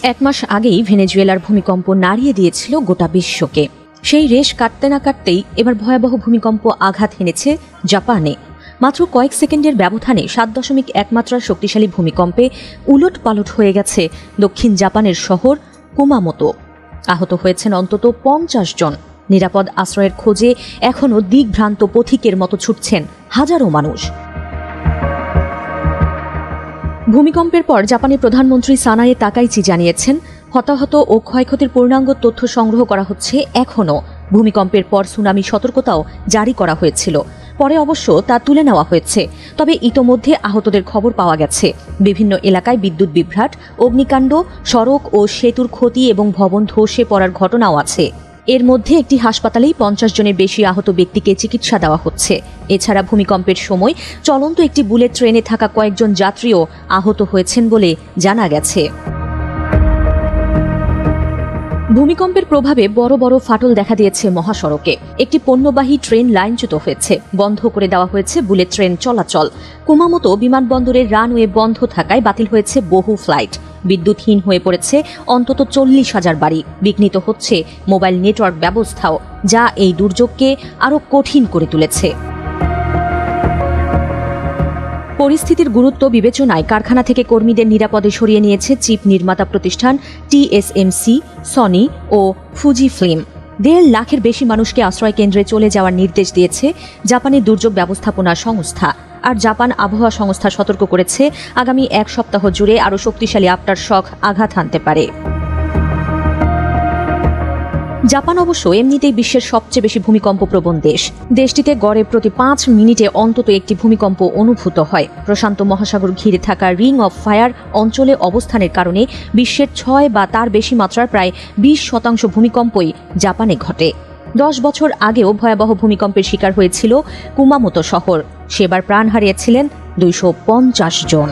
এক মাস আগেই ভেনেজুয়েলার ভূমিকম্প নাড়িয়ে দিয়েছিল গোটা বিশ্বকে। সেই রেশ কাটতে না কাটতেই এবার ভয়াবহ ভূমিকম্প আঘাত হেনেছে জাপানে। মাত্র কয়েক সেকেন্ডের ব্যবধানে 7.1 মাত্রার শক্তিশালী ভূমিকম্পে উলট পালট হয়ে গেছে দক্ষিণ জাপানের শহর কুমামোতো। আহত হয়েছেন অন্তত 50 জন। নিরাপদ আশ্রয়ের খোঁজে এখনও দিকভ্রান্ত পথিকের মতো ছুটছেন হাজারো মানুষ। ভূমিকম্পের পর জাপানের প্রধানমন্ত্রী সানায়ে তাকাইচি জানিয়েছেন, হতাহত ও ক্ষয়ক্ষতির পূর্ণাঙ্গ তথ্য সংগ্রহ করা হচ্ছে এখনও। ভূমিকম্পের পর সুনামি সতর্কতাও জারি করা হয়েছিল, পরে অবশ্য তা তুলে নেওয়া হয়েছে। তবে ইতোমধ্যে আহতদের খবর পাওয়া গেছে। বিভিন্ন এলাকায় বিদ্যুৎ বিভ্রাট, অগ্নিকাণ্ড, সড়ক ও সেতুর ক্ষতি এবং ভবন ধসে পড়ার ঘটনাও আছে। এর মধ্যে একটি হাসপাতালেই 50 জনের বেশি আহত ব্যক্তিকে চিকিৎসা দেওয়া হচ্ছে। এছাড়া ভূমিকম্পের সময় চলন্ত একটি বুলেট ট্রেনে থাকা কয়েকজন যাত্রীও আহত হয়েছেন বলে জানা গেছে। ভূমিকম্পের প্রভাবে বড় বড় ফাটল দেখা দিয়েছে মহাসড়কে। একটি পণ্যবাহী ট্রেন লাইনচ্যুত হয়েছে, বন্ধ করে দেওয়া হয়েছে বুলেট ট্রেন চলাচল। কুমামোতো বিমানবন্দরের রানওয়ে বন্ধ থাকায় বাতিল হয়েছে বহু ফ্লাইট। বিদ্যুৎহীন হয়ে পড়েছে অন্তত 40,000 বাড়ি। বিঘ্নিত হচ্ছে মোবাইল নেটওয়ার্ক ব্যবস্থাও, যা এই দুর্যোগকে আরও কঠিন করে তুলেছে। পরিস্থিতির গুরুত্ব বিবেচনায় কারখানা থেকে কর্মীদের নিরাপদে সরিয়ে নিয়েছে চিপ নির্মাতা প্রতিষ্ঠান TSMC, সনি ও ফুজি ফিল্ম। 1.5 লাখের বেশি মানুষকে আশ্রয় কেন্দ্রে চলে যাওয়ার নির্দেশ দিয়েছে জাপানের দুর্যোগ ব্যবস্থাপনা সংস্থা। আর জাপান আবহাওয়া সংস্থা সতর্ক করেছে, আগামী 1 সপ্তাহ জুড়ে আরও শক্তিশালী আফটার শক আঘাত হানতে পারে। জাপান অবশ্য এমনিতেই বিশ্বের সবচেয়ে বেশি ভূমিকম্প প্রবণ দেশ। দেশটিতে গড়ে প্রতি 5 মিনিটে অন্তত একটি ভূমিকম্প অনুভূত হয়। প্রশান্ত মহাসাগর ঘিরে থাকা রিং অফ ফায়ার অঞ্চলে অবস্থানের কারণে বিশ্বের 6 বা তার বেশি মাত্রার প্রায় 20% ভূমিকম্পই জাপানে ঘটে। 10 বছর আগেও ভয়াবহ ভূমিকম্পের শিকার হয়েছিল কুমামোতো শহর। সেবার প্রাণ হারিয়েছিলেন 250 জন।